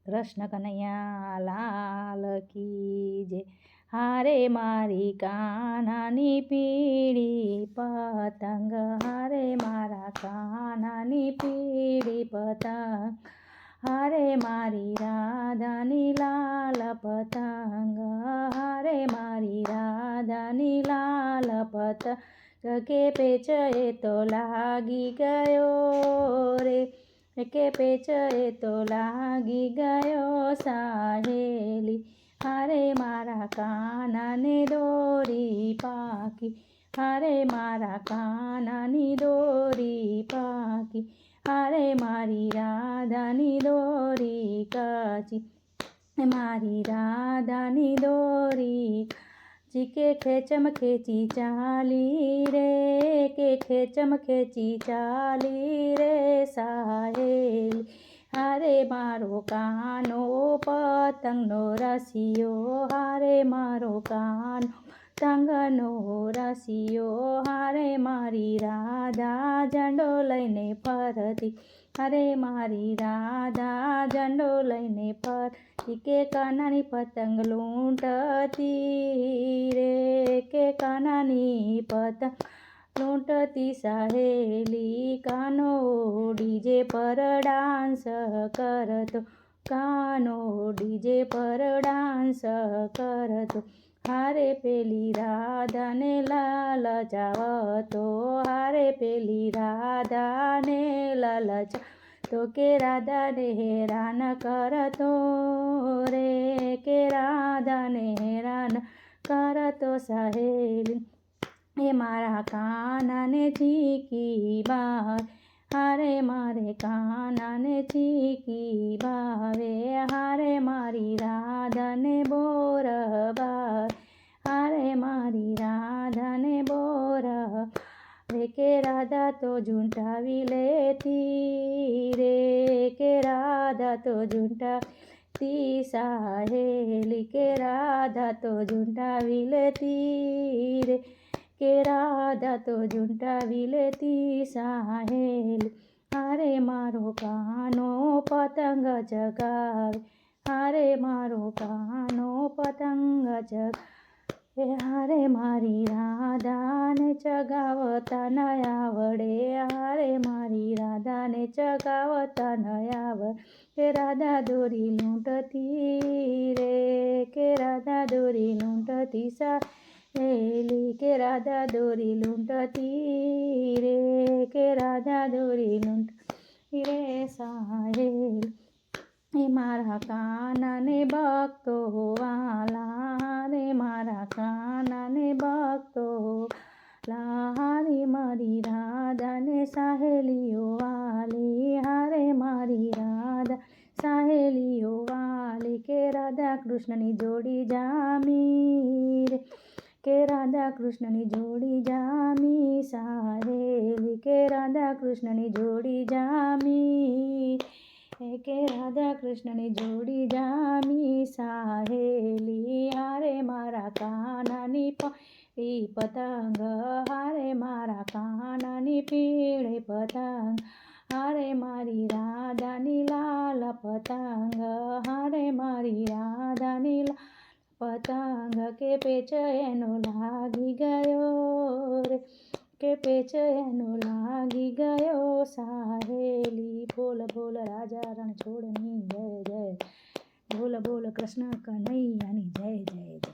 કૃષ્ણ કનૈયા લાલ કી જય. હારે મારી કાનાની પીળી પતંગ, હારે મારા કાનાની પીળી પતંગ, હારે મારી રાધાની લાલ પતંગ, હારે મારી રાધાની લાલ પતંગ, કે પેચ એ તો લાગી ગયો રે, કે પેચ એ તો લાગી ગયો સાહેલી, હારે મારા કાનાને દોરી પાકી, હારે મારા કાનાની દોરી પાકી, હારે મારી રાધાની દોરી કાચી, મારી રાધાની દોરી કે ખેંચમ ખેંચી ચાલી રે, કે ખેંચમ ખેંચી ચાલી રે સાહેલી, હારે મારો કાનો પતંગનો રસિયો, હારે મારો કાનો પતંગનો રસિયો, હારે મારી રાધા ઝંડો લઈને ફરતી, હારે મારી રાધા ઝંડો લઈને ફરતી, કે કાનાની પતંગ લૂંટતી રે, કે કાનાની પતંગ લૂંટતી સાહેલી, કાનો ડીજે પર ડાન્સ કરતો, કાનો ડીજે પર ડાન્સ કરતો, હારે પેલી રાધાને લલચાવતો, હારે પેલી રાધાને લલચાવતો, કે રાધાને હેરાન કરતો રે, કે રાધાને હેરાન કરતો સાહેલી, એ મારા કાનાને ચીકી ભાવે, હારે મારે કાનાને ચીકી ભાવે, હારે મારી રાધાને બોર ભાવે, હારે મારી રાધાને બોર ભાવે, કે રાધા તો ઝૂંટાવી લેતી રે, કે રાધા તો ઝૂંટાવી સાહેલી, કે રાધા તો ઝૂંટાવી લેતી રે, કે રાધા તો ઝૂંટાવી લેતી સાહેલી, હારે મારો કાનો પતંગ ચગાવે, હારે મારો કાનો પતંગ ચગાવે, હારે મારી રાધાને ચગાવતા ન આવડે, હારે મારી રાધાને ચગાવતા ન આવડે, કે રાધા દોરી લૂંટતી રે, કે રાધા દોરી લૂંટતી સાહેલી, કે રાધા દોરી લૂંટતી રે, કે રાધા દોરી લૂંટતી રે સાહેલી, એ મારા કાનાને ભક્તો વાલા રે, મારા કાનાને ભક્તો વાલા, હારે મારી રાધાને સાહેલીઓ વાલી, હારે મારી રાધા સાહેલીઓ વાલી, કે રાધા કૃષ્ણની જોડી જામી રે, કે રાધા કૃષ્ણની જોડી જામી સાહેલી, કે રાધા કૃષ્ણની જોડી જામી, કે રાધા કૃષ્ણની જોડી જામી સાહેલી, હારે મારા કાનાની પીળી પતંગ, હારે મારા કાનાની પીળી પતંગ, હારે મારી રાધાની લાલ પતંગ, હારે મારી રાધાની લાલ પતંગ, કે પેચ એનો લાગી ગયો રે, કે પેચ એનો લાગી ગયો સાહેલી, બોલ બોલ રાજા રણછોડની જય જય, બોલ બોલ કૃષ્ણ કનૈયાની જય જય જય.